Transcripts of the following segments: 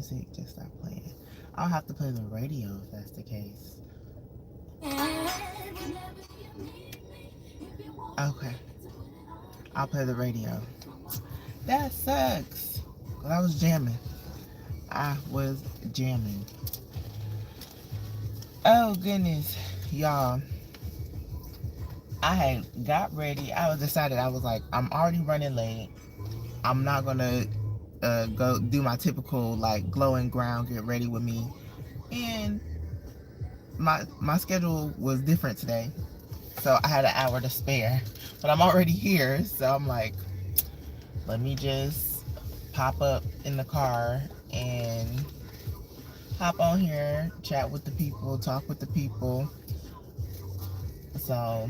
music just stop playing? I'll have to play the radio if that's the case. Okay, I'll play the radio. That sucks. Well, I was jamming. I was jamming. Oh goodness, y'all. I had got ready. I was decided. I was like, I'm already running late. I'm not gonna go do my typical like glowing ground, get ready with me. And my schedule was different today, so I had an hour to spare. But I'm already here, so I'm like, let me just pop up in the car and hop on here, chat with the people, talk with the people. So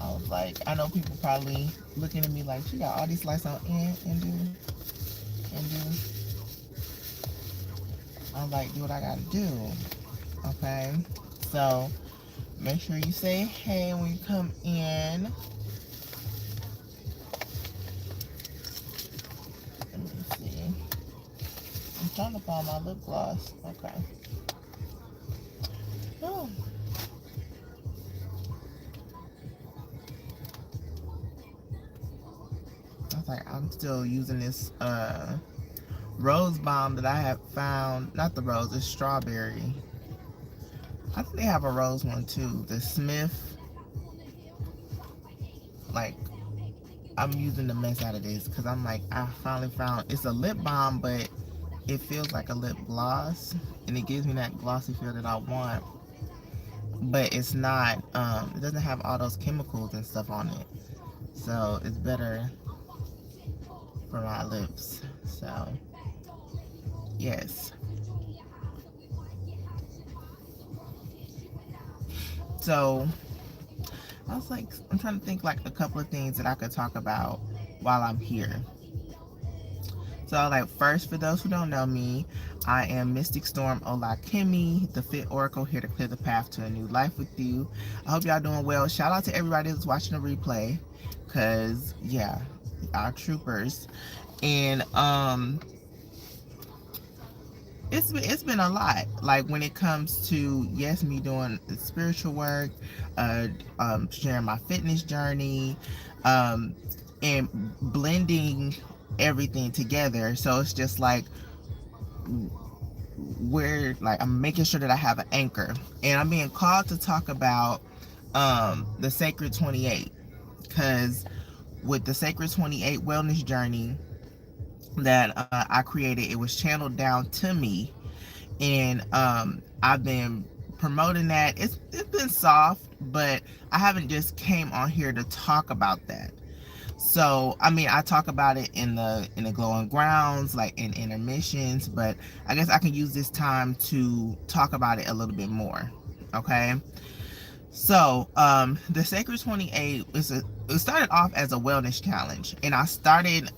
I was like, I know people probably looking at me like, she got all these lights on and do. I'm like, do what I gotta do. Okay? So make sure you say hey when you come in. Let me see. I'm trying to find my lip gloss. Okay. Oh. I was like, I'm still using this rose balm that I have found. Not the rose, it's strawberry. I think they have a rose one too. The Smith. Like, I'm using the mess out of this because I'm like, I finally found it's a lip balm, but it feels like a lip gloss and it gives me that glossy feel that I want. But it's not, it doesn't have all those chemicals and stuff on it. So it's better for my lips. So, yes. So, I was like, I'm trying to think like a couple of things that I could talk about while I'm here. So, like, first, for those who don't know me, I am Mystic Storm Olakemi, the Fit Oracle, here to clear the path to a new life with you. I hope y'all doing well. Shout out to everybody that's watching the replay, because, yeah, our troopers. And, it's been a lot, like when it comes to, yes, me doing spiritual work, sharing my fitness journey, and blending everything together. So it's just like, where, like, I'm making sure that I have an anchor, and I'm being called to talk about the Sacred 28, because with the Sacred 28 wellness journey that I created, it was channeled down to me, and I've been promoting that. It's been soft, but I haven't just came on here to talk about that. So, I mean, I talk about it in the glowing grounds, like in intermissions, but I guess I can use this time to talk about it a little bit more. Okay. So, the Sacred 28 it started off as a wellness challenge, and I started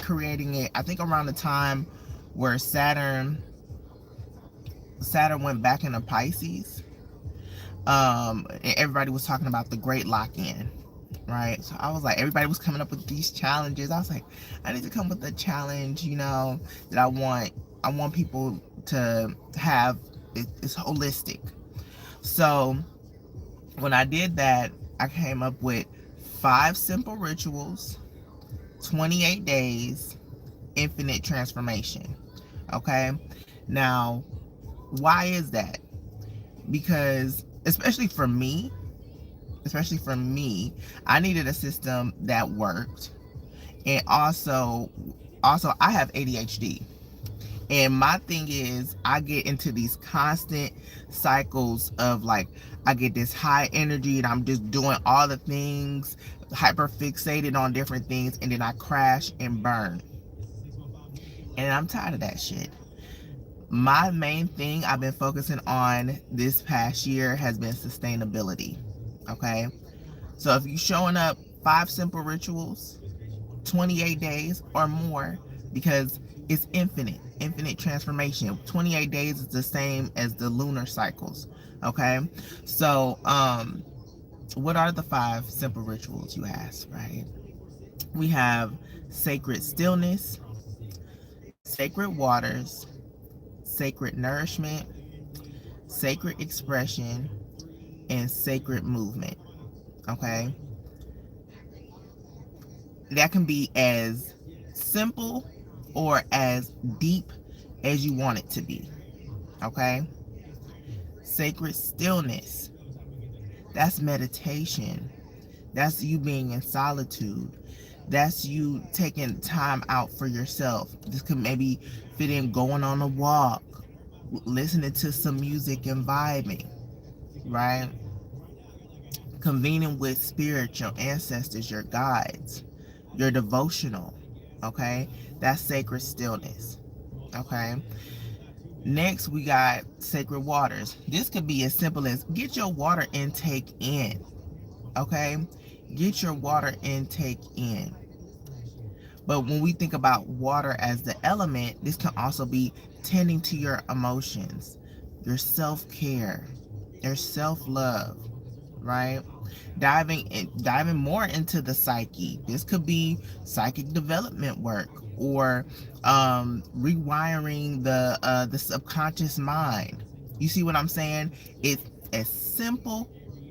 creating it, I think, around the time where Saturn went back into Pisces. And everybody was talking about the great lock-in, right? So I was like, everybody was coming up with these challenges. I was like, I need to come with a challenge, that I want people to have. It's holistic. So when I did that, I came up with 5 simple rituals, 28 days, infinite transformation. Okay. Now, why is that? Because especially for me, I needed a system that worked. And also I have ADHD. And my thing is, I get into these constant cycles of, like, I get this high energy and I'm just doing all the things, hyper fixated on different things, and then I crash and burn. And I'm tired of that shit. My main thing I've been focusing on this past year has been sustainability. Okay. So if you're showing up 5 simple rituals, 28 days or more, because it's infinite transformation. 28 days is the same as the lunar cycles. Okay. So, what are the 5 simple rituals, you ask, right? We have sacred stillness, sacred waters, sacred nourishment, sacred expression, and sacred movement. Okay? That can be as simple or as deep as you want it to be. Okay? Sacred stillness. That's meditation. That's you being in solitude. That's you taking time out for yourself. This could maybe fit in going on a walk, listening to some music and vibing, right? Convening with spirit, your ancestors, your guides, your devotional, okay? That's sacred stillness, okay? Next, we got sacred waters. This could be as simple as get your water intake in, okay? Get your water intake in. But when we think about water as the element, this can also be tending to your emotions, your self-care, your self-love, right? Diving more into the psyche. This could be psychic development work or rewiring the subconscious mind. You see what I'm saying? It's as simple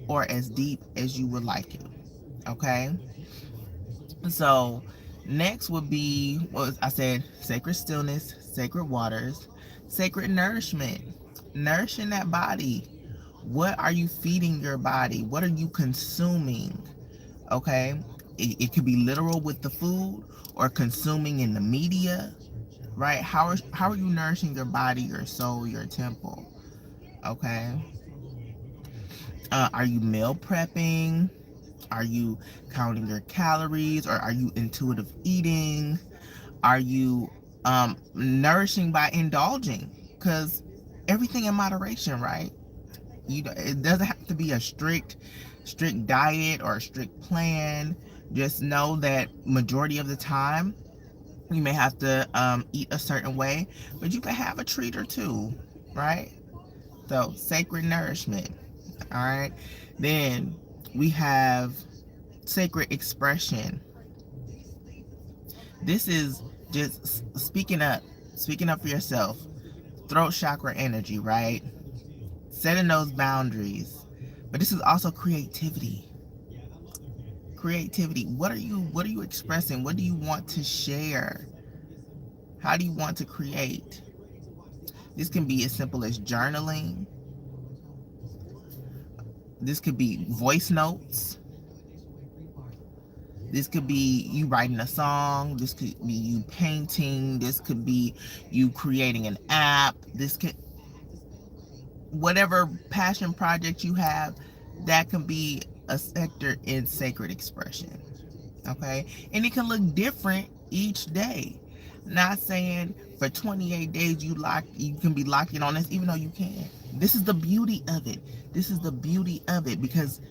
or as deep as you would like it. Okay? So next would be what I said: sacred stillness, sacred waters, sacred nourishment. Nourishing that body. What are you feeding your body? What are you consuming? Okay? It could be literal with the food or consuming in the media, right? How are you nourishing your body, your soul, your temple? Okay? Are you meal prepping? Are you counting your calories, or are you intuitive eating? Are you nourishing by indulging? Because everything in moderation, right? It doesn't have to be a strict diet or a strict plan. Just know that majority of the time you may have to eat a certain way, but you can have a treat or two, right? So sacred nourishment. All right. Then we have sacred expression. This is just speaking up for yourself. Throat chakra energy, right? Setting those boundaries. But this is also creativity. What are you expressing? What do you want to share? How do you want to create? This can be as simple as journaling. This could be voice notes. This could be you writing a song. This could be you painting. This could be you creating an app. This could, whatever passion project you have, that can be a sector in sacred expression. Okay? And it can look different each day. Not saying for 28 days you can be locking on this, even though you can. This is the beauty of it. Because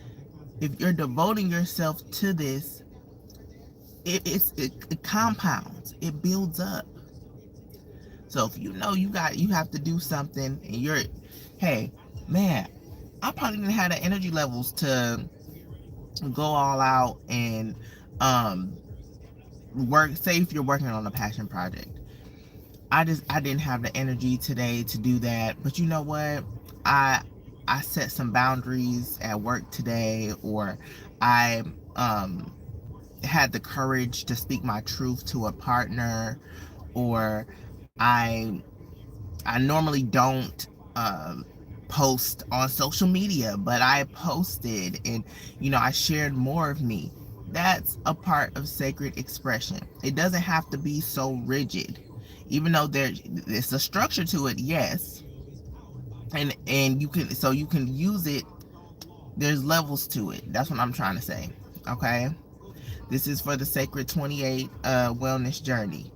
if you're devoting yourself to this, it compounds, it builds up. So if you know you have to do something and hey man, I probably didn't have the energy levels to go all out and work. Say if you're working on a passion project, I didn't have the energy today to do that, but you know what, I set some boundaries at work today, or I had the courage to speak my truth to a partner, or I normally don't post on social media, but I posted, and I shared more of me. That's a part of sacred expression. It doesn't have to be so rigid, even though there's a structure to it, yes, and you can use it. There's levels to it. That's what I'm trying to say. Okay. This is for the Sacred 28 wellness journey.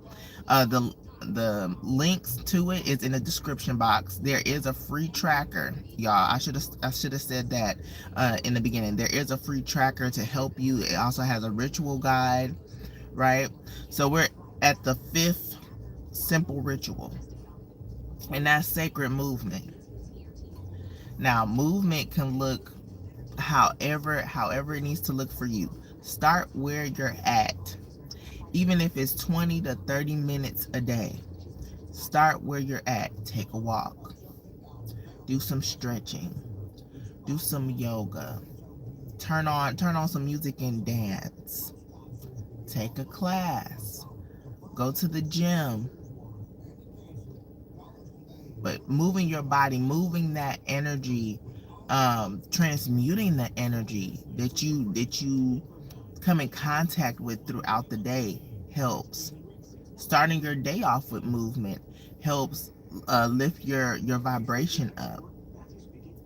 The links to it is in the description box. There is a free tracker, y'all. I should have said that in the beginning. There is a free tracker to help you. It also has a ritual guide, right? So we're at the 5th simple ritual, and that's sacred movement. Now, movement can look however it needs to look for you. Start where you're at. Even if it's 20 to 30 minutes a day, Start where you're at. Take a walk. Do some stretching. Do some yoga. Turn on some music and dance. Take a class. Go to the gym. But moving your body, moving that energy, transmuting the energy that you come in contact with throughout the day helps. Starting your day off with movement helps lift your vibration up,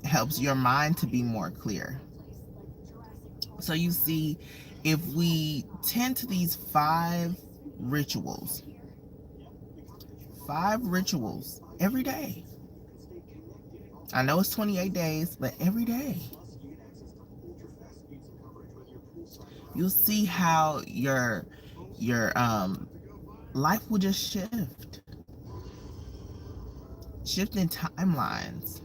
helps your mind to be more clear. So you see, if we tend to these five rituals every day, I know it's 28 days, but every day, you'll see how your life will just shifting timelines,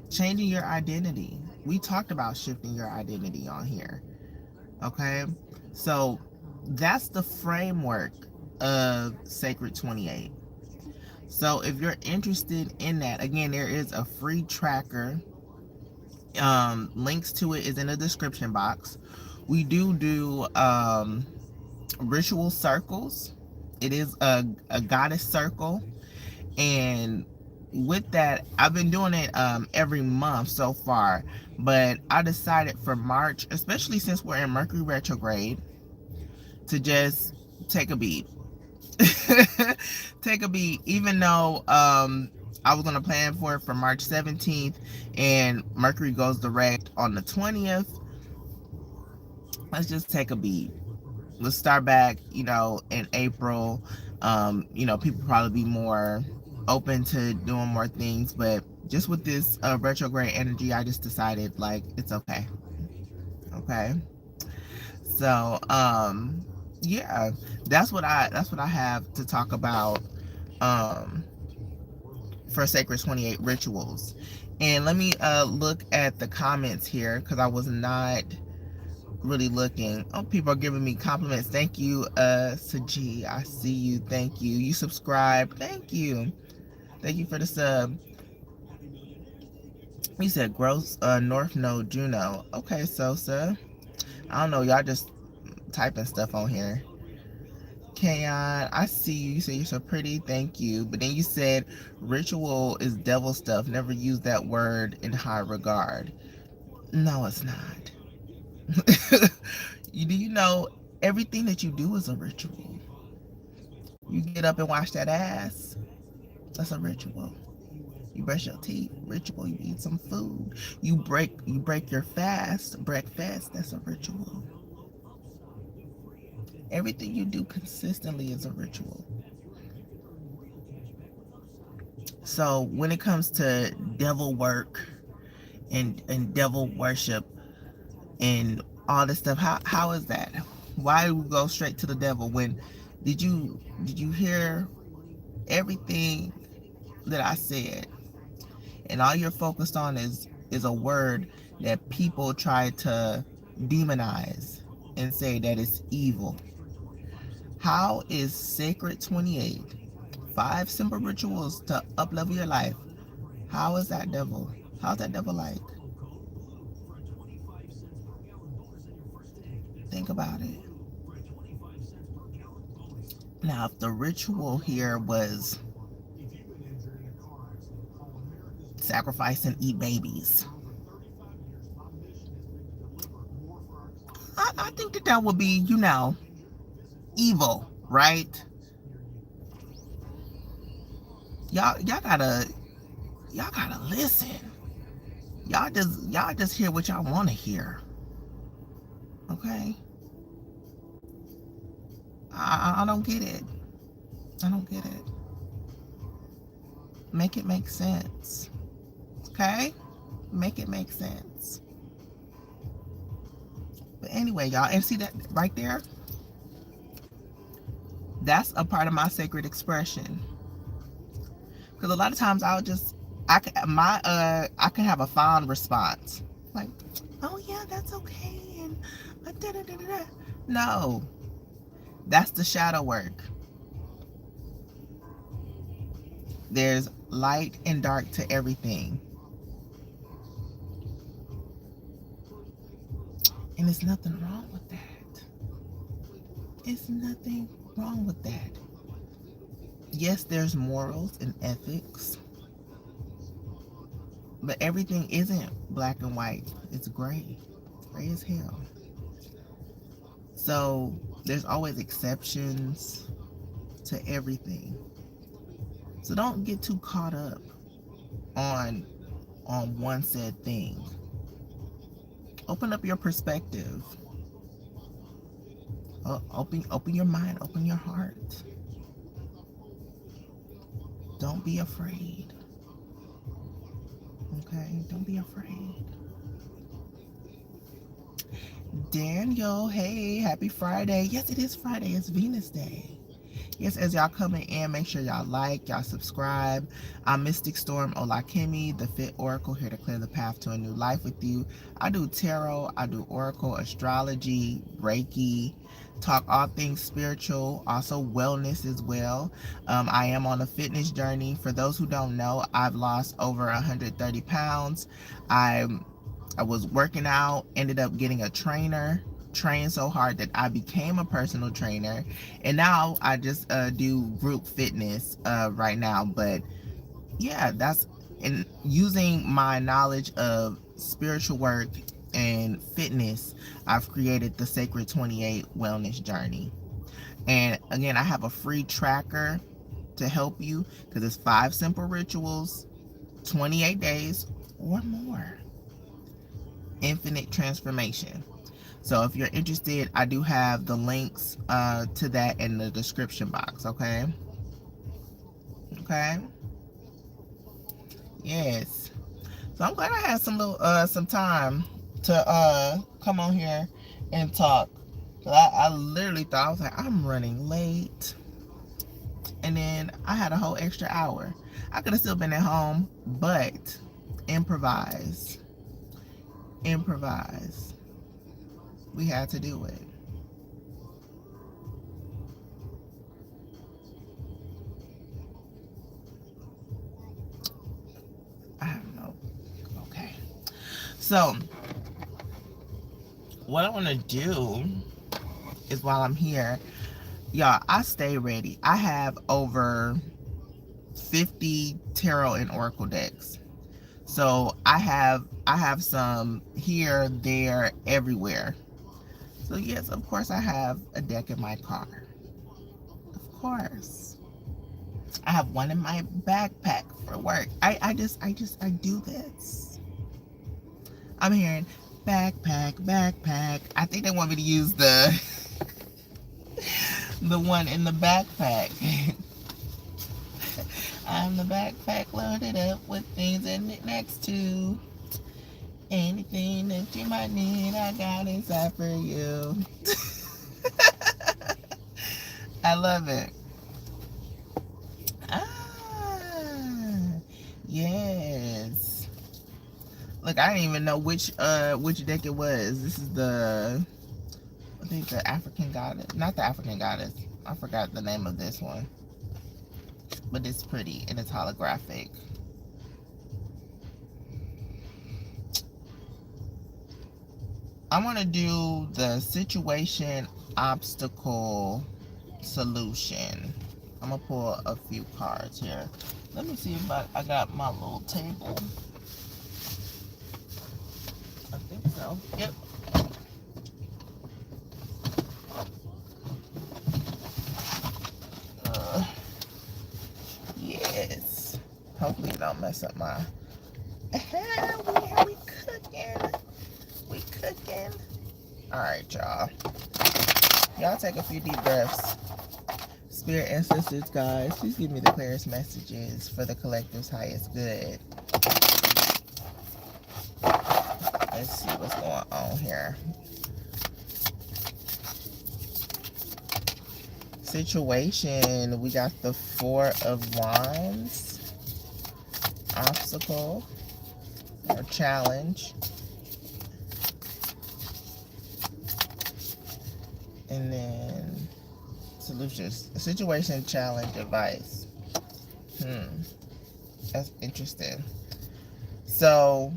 changing your identity. We talked about shifting your identity on here. Okay, so that's the framework of Sacred 28. So if you're interested in that, again, there is a free tracker. Links to it is in the description box. We do ritual circles. It is a goddess circle, and with that, I've been doing it every month so far, but I decided for March, especially since we're in Mercury retrograde, to just take a beat. Take a beat, even though I was gonna plan for it for March 17th, and Mercury goes direct on the 20th. Let's just take a beat. Let's start back, in April. People probably be more open to doing more things, but just with this retrograde energy, I just decided like it's okay. Okay. So yeah, that's what I have to talk about for Sacred 28 rituals. And let me look at the comments here, because I was not really looking. Oh, people are giving me compliments. Thank you, Saji. I see you. Thank you. You subscribed. Thank you. Thank you for the sub. You said gross North Node Juno. Okay, Sosa. I don't know. Y'all just typing stuff on here. Kayon, I see you. You said you're so pretty. Thank you. But then you said ritual is devil stuff. Never use that word in high regard. No, it's not. Do you know everything that you do is a ritual? You get up and wash that ass. That's a ritual. You brush your teeth. Ritual. You eat some food. You break your breakfast. That's a ritual. Everything you do consistently is a ritual. So when it comes to devil work and devil worship and all this stuff, how is that? Why do we go straight to the devil? When did you hear everything that I said? And all you're focused on is a word that people try to demonize and say that it's evil. How is Sacred 28, 5 simple rituals to up-level your life? How is that devil? How's that devil like? Think about it. Now, if the ritual here was sacrifice and eat babies, I think that would be, evil, right? Y'all gotta listen. Y'all just hear what y'all want to hear. Okay? I don't get it. I don't get it. Make it make sense. Okay? Make it make sense. But anyway, y'all, and see that right there? That's a part of my sacred expression. Because a lot of times I can have a fond response. Like, oh yeah, that's okay. And da, da, da, da. No. That's the shadow work. There's light and dark to everything. And there's nothing wrong with that. It's nothing wrong with that. Yes, there's morals and ethics, but everything isn't black and white. It's gray. Gray as hell. So there's always exceptions to everything. So don't get too caught up on one said thing. Open up your perspective. Open your mind, open your heart. Don't be afraid. Okay? Don't be afraid. Daniel, hey, happy Friday. Yes, it is Friday. It's Venus Day. Yes, as y'all coming in, make sure y'all like, y'all subscribe. I'm Mystic Storm Olakemi, the Fit Oracle, here to clear the path to a new life with you. I do tarot, I do oracle, astrology, Reiki, talk all things spiritual, also wellness as well. I am on a fitness journey. For those who don't know, I've lost over 130 pounds. I was working out, ended up getting a trainer, trained so hard that I became a personal trainer, and now I just do group fitness right now. But yeah, that's in using my knowledge of spiritual work and fitness, I've created the Sacred28 wellness journey. And again, I have a free tracker to help you, because it's 5 simple rituals, 28 days or more, infinite transformation. So if you're interested, I do have the links to that in the description box. Okay. Yes. So I'm glad I had some time to come on here and talk. I literally thought, I was like, I'm running late, and then I had a whole extra hour. I could have still been at home, but improvise. We had to do it. I don't know. Okay. So, what I want to do is, while I'm here, y'all, I stay ready. I have over 50 tarot and oracle decks. So I have some here, there, everywhere. So yes, of course I have a deck in my car. Of course. I have one in my backpack for work. I do this. I'm hearing backpack. I think they want me to use the one in the backpack. I'm the backpack loaded up with things in it next to. Anything that you might need, I got inside for you. I love it. Yes. Look, I didn't even know which deck it was. This is I think the African Goddess. Not the African Goddess. I forgot the name of this one. But it's pretty and it's holographic. I want to do the situation, obstacle, solution. I'm going to pull a few cards here. Let me see if I got my little table. I think so. Yep. Yes. Hopefully it don't mess up my... We cooking. We cooking. Alright, y'all. Y'all take a few deep breaths. Spirit ancestors, guys, please give me the clearest messages for the collective's highest good. Let's see what's going on here. Situation, we got the 4 of Wands. Obstacle or challenge. And then solutions, situation, challenge, advice. That's interesting. So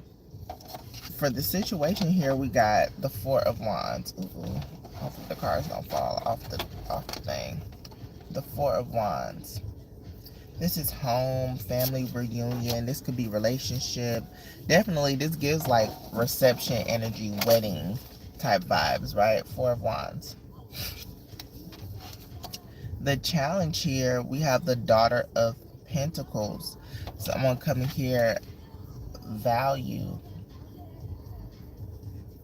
for the situation here, we got the Four of Wands. Ooh, hopefully the cards don't fall off the thing. The Four of Wands. This is home, family reunion. This could be relationship. Definitely, this gives like reception energy, wedding type vibes, right? Four of Wands. The challenge here, we have the Daughter of Pentacles. Someone coming here, value.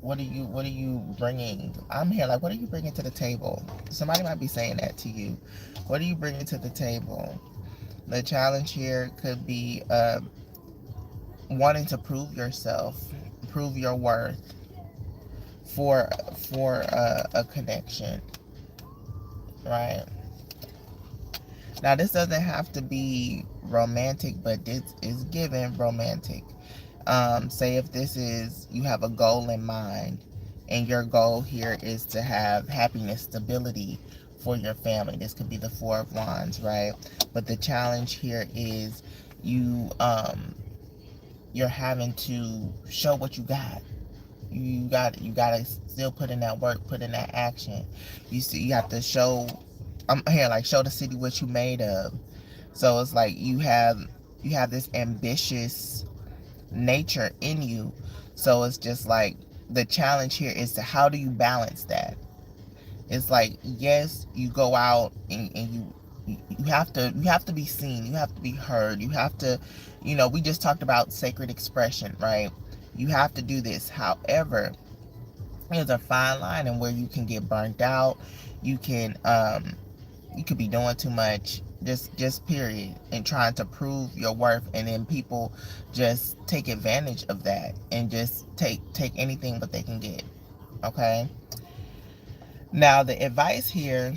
What are you bringing? I'm here like, what are you bringing to the table? Somebody might be saying that to you. What are you bringing to the table? The challenge here could be wanting to prove yourself, prove your worth for a connection, right? Now this doesn't have to be romantic, but this is given romantic. Say if this is, you have a goal in mind, and your goal here is to have happiness, stability for your family. This could be the Four of Wands, right? But the challenge here is you're having to show what you got. You gotta still put in that work, put in that action. You have to show. I'm here like, show the city what you made of. So it's like you have this ambitious nature in you. So it's just like the challenge here is to, how do you balance that? It's like, yes, you go out and you have to be seen, you have to be heard, you have to, we just talked about sacred expression, right? You have to do this. However, there's a fine line in where you can get burnt out. You could be doing too much, just period, and trying to prove your worth, and then people just take advantage of that and just take anything but they can get. Okay, now the advice here,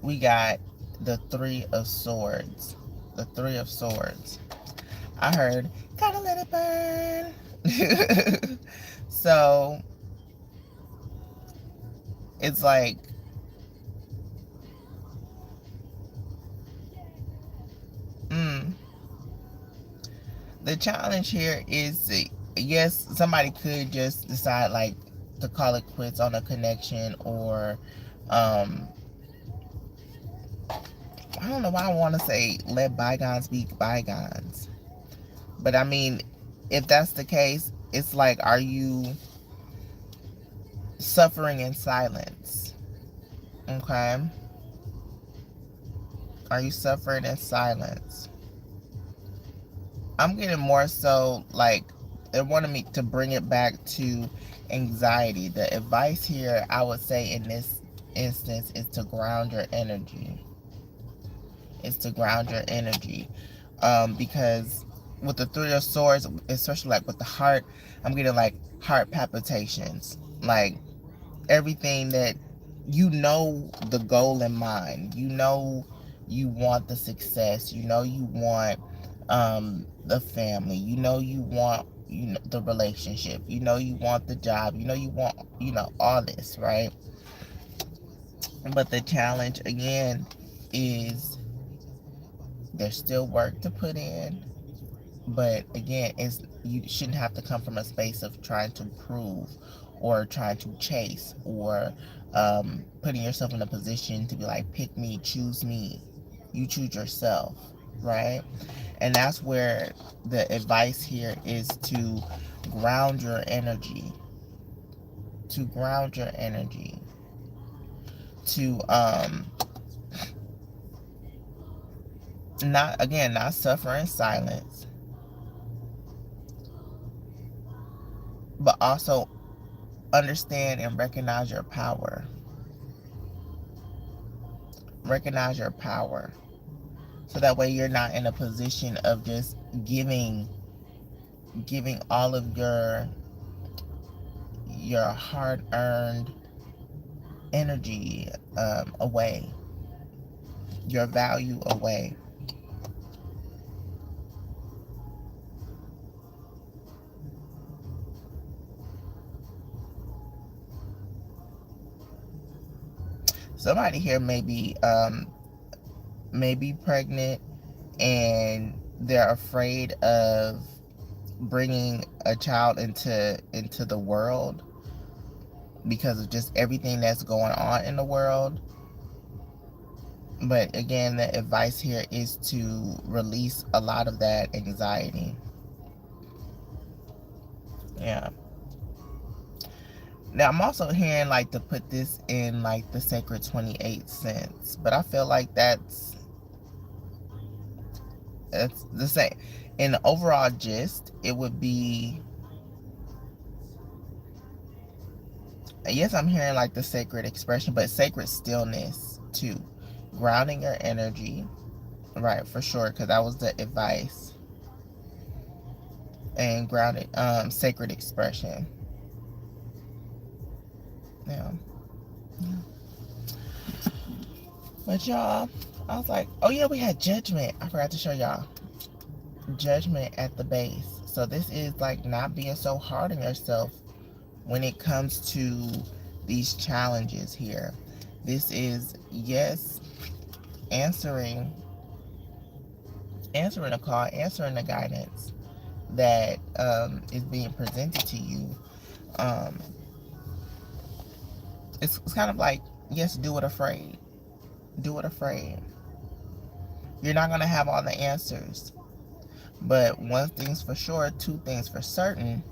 we got the Three of Swords. The Three of Swords, I heard, gotta let it burn. So it's like, the challenge here is, yes, somebody could just decide like to call it quits on a connection, or I don't know why I want to say let bygones be bygones, but I mean, if that's the case, it's like, are you suffering in silence? Okay, are you suffering in silence? I'm getting more so like it wanted me to bring it back to anxiety. The advice here, I would say in this instance, is to ground your energy. It's to ground your energy. Because with the Three of Swords, especially like with the heart, I'm getting like heart palpitations. Like everything that, the goal in mind. You want the success. You want the family. You want the relationship. You want the job. You want all this, right? But the challenge again is there's still work to put in. But again, you shouldn't have to come from a space of trying to prove or trying to chase, or putting yourself in a position to be like, pick me, choose me. You choose yourself, right? And that's where the advice here is to ground your energy. To ground your energy. To not suffer in silence, but also understand and recognize your power. Recognize your power. So that way you're not in a position of just giving all of your hard-earned energy away, your value away. Somebody here may be may be pregnant and they're afraid of bringing a child into the world because of just everything that's going on in the world. But again, the advice here is to release a lot of that anxiety. Yeah. Now I'm also hearing like to put this in like the Sacred 28 sense, but I feel like that's the same. In the overall gist, it would be, yes, I'm hearing like the sacred expression, but sacred stillness too. Grounding your energy, right, for sure, because that was the advice. And grounded, sacred expression. Yeah. But y'all, I was like, oh yeah, we had judgment. I forgot to show y'all. Judgment at the base. So this is like not being so hard on yourself when it comes to these challenges here. This is, yes, answering a call, answering the guidance that is being presented to you. It's kind of like, yes, do it afraid. Do it afraid. You're not going to have all the answers. But one thing's for sure, two things for certain,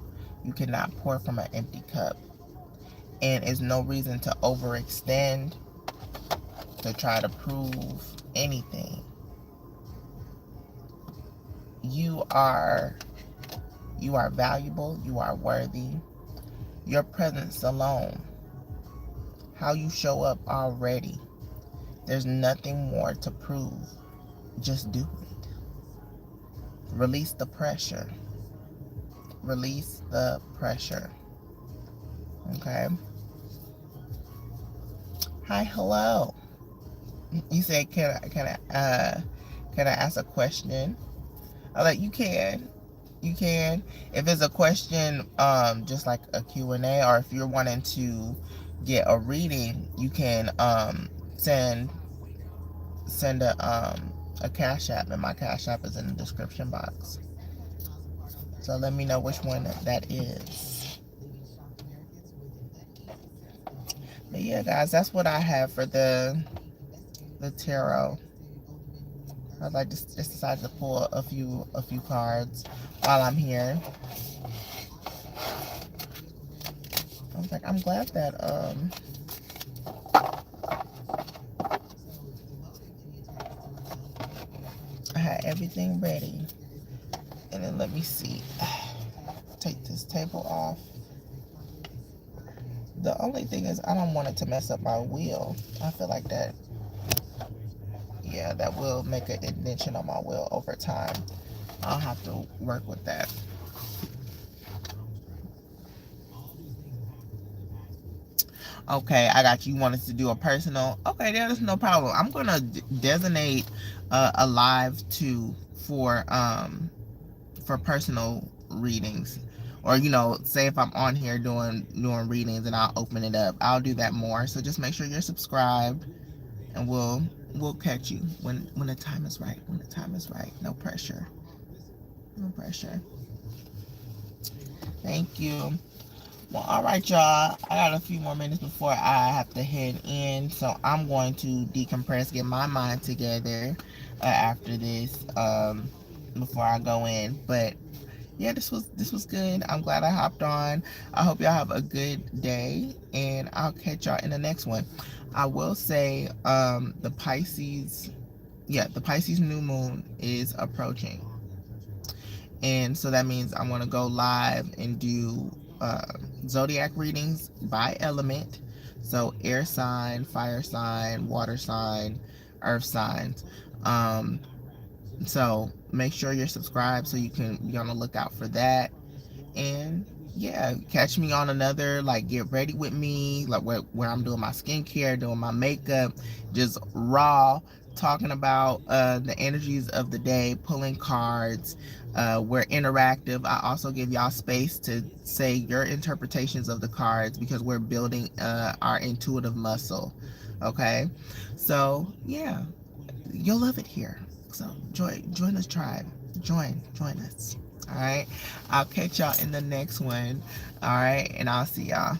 you cannot pour from an empty cup. And it's no reason to overextend, to try to prove anything. You are valuable, you are worthy. Your presence alone, how you show up already, there's nothing more to prove. Just do it. Release the pressure. Release the pressure. Okay? Hi, hello. You said, can I ask a question? I like, you can. You can. If it's a question, just like a Q&A, or if you're wanting to get a reading, you can send a Cash App, and my Cash App is in the description box. So let me know which one that is. But yeah, guys, that's what I have for the tarot. I like just decided to pull a few cards while I'm here. I was like, I'm glad that I had everything ready. And then let me see. Take this table off. The only thing is I don't want it to mess up my wheel. I feel like that, yeah, that will make an indentation on my wheel over time. I'll have to work with that. Okay, I got you. You wanted to do a personal. Okay, there's no problem. I'm gonna designate a live too for personal readings, or say if I'm on here doing readings and I'll open it up. I'll do that more. So just make sure you're subscribed, and we'll catch you when the time is right. When the time is right. No pressure. No pressure. Thank you. Well, all right, y'all. I got a few more minutes before I have to head in, so I'm going to decompress, get my mind together after this, before I go in. But yeah, this was good. I'm glad I hopped on. I hope y'all have a good day, and I'll catch y'all in the next one. I will say, the Pisces new moon is approaching. And so that means I want to go live and do zodiac readings by element. So air sign, fire sign, water sign, earth signs. So make sure you're subscribed so you can be on the lookout for that. And yeah, catch me on another, like, get ready with me, like where I'm doing my skincare, doing my makeup, just raw, talking about the energies of the day, pulling cards. We're interactive. I also give y'all space to say your interpretations of the cards, because we're building our intuitive muscle. Okay, so yeah, you'll love it here. So join this tribe. Join us. All right. I'll catch y'all in the next one. All right. And I'll see y'all.